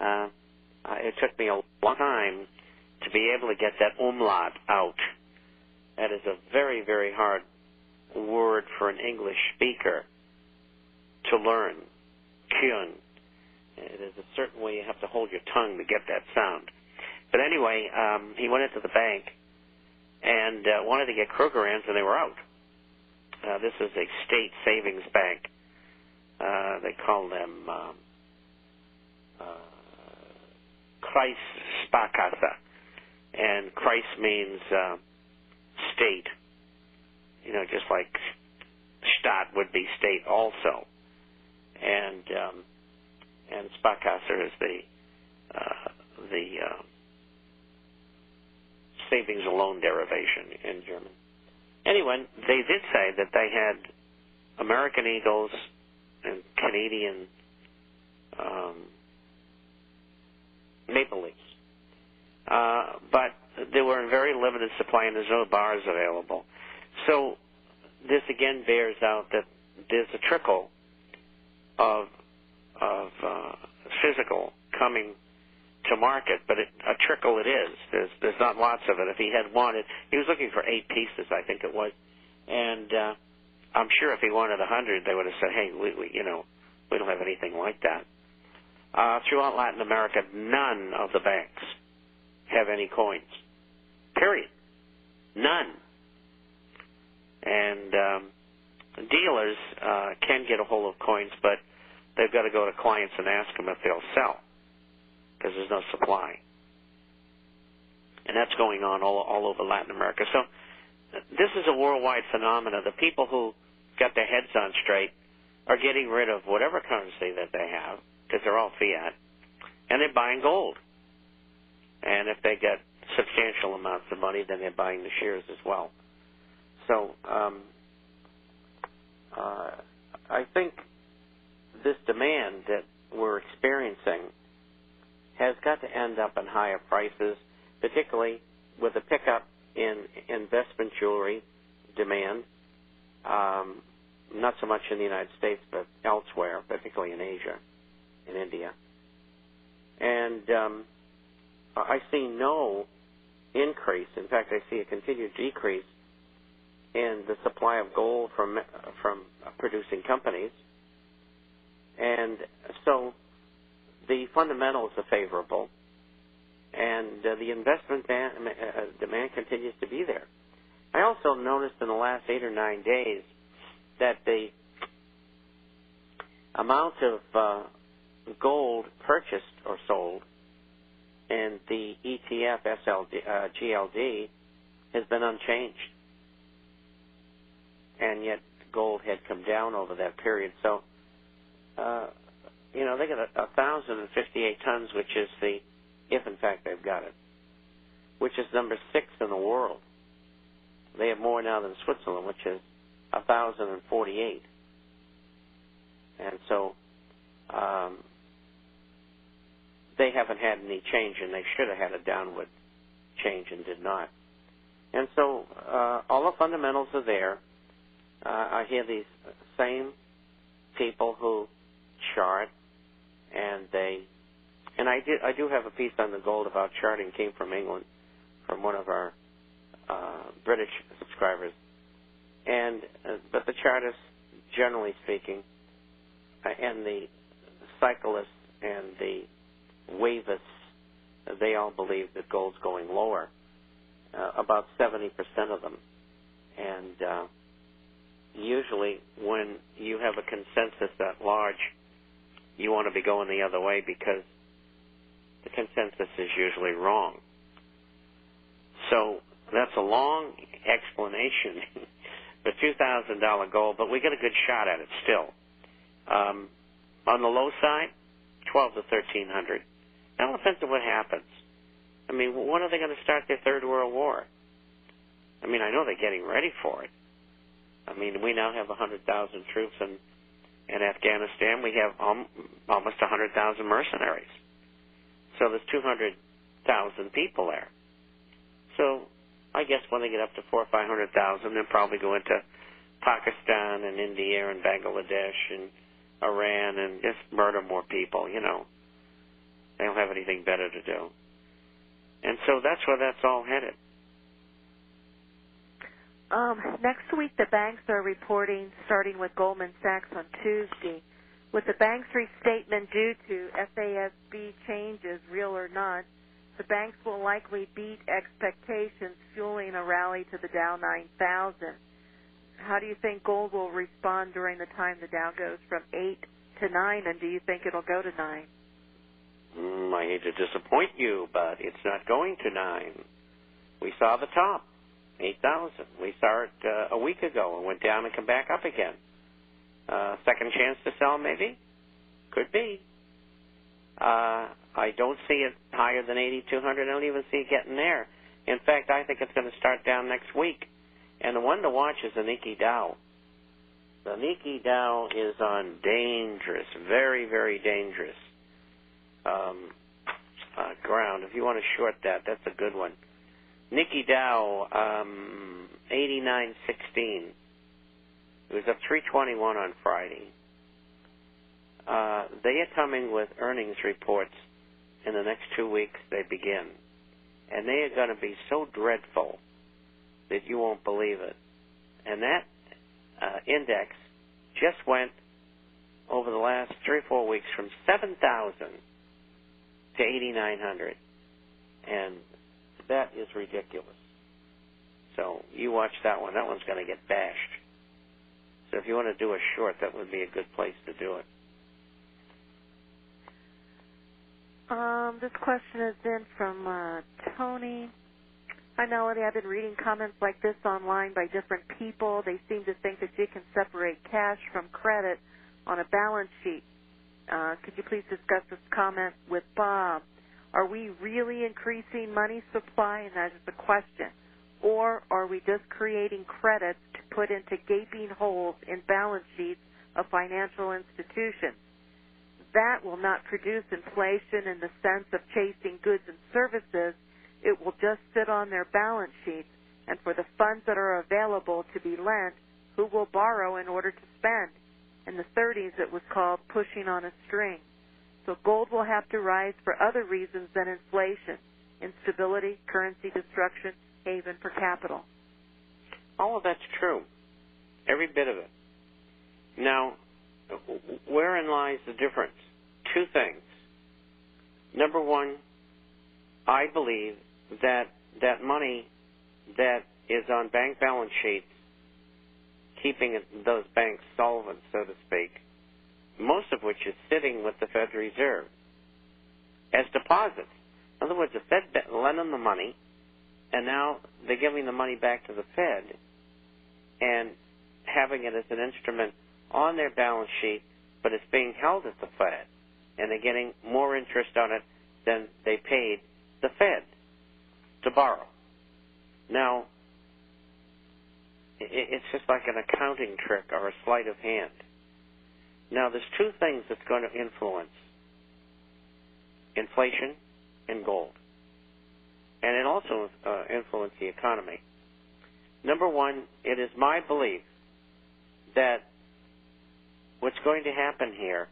It took me a long time to be able to get that umlaut out. That is a very, very hard word for an English speaker to learn. Kyun. It is a certain way you have to hold your tongue to get that sound. But anyway, he went into the bank and wanted to get Krugerrands, and they were out. This is a state savings bank. They call them Kreissparkasse, and Kreis means state. You know, just like Stadt would be state also, and Sparkasse is the savings and loan derivation in German. Anyway, they did say that they had American Eagles and Canadian Maple Leafs. But they were in very limited supply, and there's no bars available. So this again bears out that there's a trickle of physical coming to market, but a trickle it is. There's not lots of it. If he had wanted, he was looking for 8 pieces, I think it was, and I'm sure if he wanted 100, they would have said, "Hey, we don't have anything like that." Throughout Latin America, none of the banks have any coins. Period. None. And dealers can get a hold of coins, but they've got to go to clients and ask them if they'll sell, because there's no supply. And that's going on all over Latin America. So this is a worldwide phenomenon. The people who got their heads on straight are getting rid of whatever currency that they have, because they're all fiat, and they're buying gold. And if they get substantial amounts of money, then they're buying the shares as well. So I think this demand that we're experiencing has got to end up in higher prices, particularly with a pickup in investment jewelry demand, not so much in the United States, but elsewhere, particularly in Asia, in India. And I see no increase. In fact, I see a continued decrease in the supply of gold from producing companies. And so the fundamentals are favorable, and the investment demand continues to be there. I also noticed in the last 8 or 9 days that the amount of gold purchased or sold in the ETF GLD has been unchanged. And yet gold had come down over that period. So, they got 1,058 tons, which is if in fact they've got it, which is number 6 in the world. They have more now than Switzerland, which is 1,048. And so they haven't had any change, and they should have had a downward change and did not. And so all the fundamentals are there. I hear these same people who chart, and I do have a piece on the gold about charting, came from England, from one of our British subscribers. And but the chartists, generally speaking, and the cyclists and the wavists, they all believe that gold's going lower. About 70% of them, and usually when you have a consensus that large, you want to be going the other way because the consensus is usually wrong. So that's a long explanation for $2,000 gold, but we get a good shot at it still. On the low side, $1,200 to $1,300. Now it depends on what happens. I mean, when are they going to start their Third World War? I mean, I know they're getting ready for it. I mean, we now have 100,000 troops in Afghanistan. We have almost 100,000 mercenaries. So there's 200,000 people there. So I guess when they get up to 400,000 or 500,000, they'll probably go into Pakistan and India and Bangladesh and Iran and just murder more people, They'll anything better to do. And so that's where that's all headed. Next week, the banks are reporting, starting with Goldman Sachs on Tuesday. With the bank's restatement due to FASB changes, real or not, the banks will likely beat expectations, fueling a rally to the Dow 9,000. How do you think gold will respond during the time the Dow goes from 8 to 9, and do you think it'll go to 9? I hate to disappoint you, but it's not going to 9. We saw the top, 8,000. We saw it a week ago and went down and come back up again. Second chance to sell, maybe? Could be. I don't see it higher than 8,200. I don't even see it getting there. In fact, I think it's going to start down next week. And the one to watch is the Nikkei Dow. The Nikkei Dow is on dangerous, very, very dangerous ground. If you want to short that, that's a good one. Nikkei Dow, 89.16. It was up 321 on Friday. They are coming with earnings reports in the next 2 weeks. They begin. And they are going to be so dreadful that you won't believe it. And that index just went over the last 3 or 4 weeks from 7,000 to 8,900. And that is ridiculous. So you watch that one. That one's going to get bashed. So if you want to do a short, that would be a good place to do it. This question is in from Tony. Hi, Melody. I've been reading comments like this online by different people. They seem to think that you can separate cash from credit on a balance sheet. Could you please discuss this comment with Bob? Are we really increasing money supply? And that is the question. Or are we just creating credits to put into gaping holes in balance sheets of financial institutions? That will not produce inflation in the sense of chasing goods and services. It will just sit on their balance sheets. And for the funds that are available to be lent, who will borrow in order to spend? In the 30s, it was called pushing on a string. So gold will have to rise for other reasons than inflation, instability, currency destruction, haven for capital. All of that's true, every bit of it. Now, wherein lies the difference? Two things. Number one, I believe that money that is on bank balance sheets, keeping those banks solvent, so to speak, most of which is sitting with the Federal Reserve as deposits. In other words, the Fed lent them the money, and now they're giving the money back to the Fed and having it as an instrument on their balance sheet, but it's being held at the Fed, and they're getting more interest on it than they paid the Fed to borrow. Now, it's just like an accounting trick or a sleight of hand. Now, there's two things that's going to influence inflation and gold. And it also influences the economy. Number one, it is my belief that what's going to happen here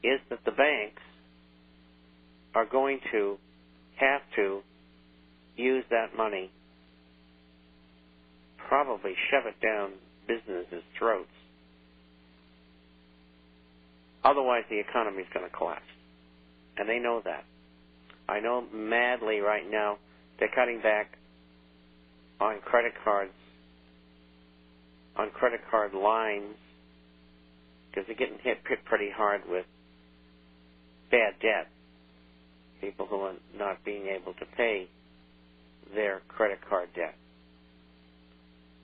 is that the banks are going to have to use that money, probably shove it down businesses' throats. Otherwise, the economy is going to collapse. And they know that. I know madly right now they're cutting back on credit cards, on credit card lines, because they're getting hit pretty hard with bad debt. People who are not being able to pay their credit card debt.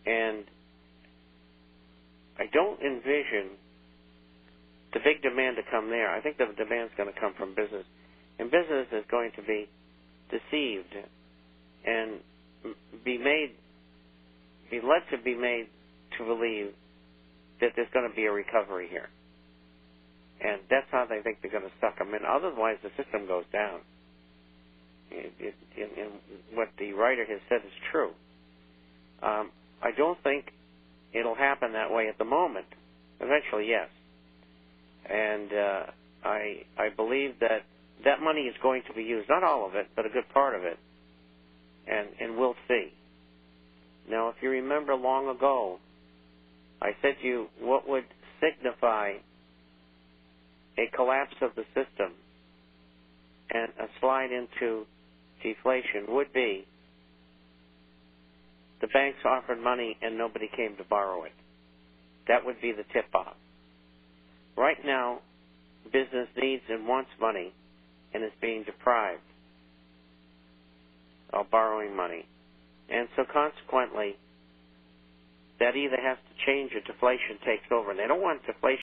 And I don't envision the big demand to come there. I think the demand is going to come from business. And business is going to be deceived and be led to believe that there's going to be a recovery here. And that's how they think they're going to suck them in. Otherwise, the system goes down. And what the writer has said is true. I don't think it'll happen that way at the moment. Eventually, yes. And I believe that that money is going to be used, not all of it, but a good part of it, and we'll see. Now, if you remember long ago, I said to you what would signify a collapse of the system and a slide into deflation would be the banks offered money and nobody came to borrow it. That would be the tip-off. Right now, business needs and wants money and is being deprived of borrowing money. And so consequently, that either has to change or deflation takes over. And they don't want deflation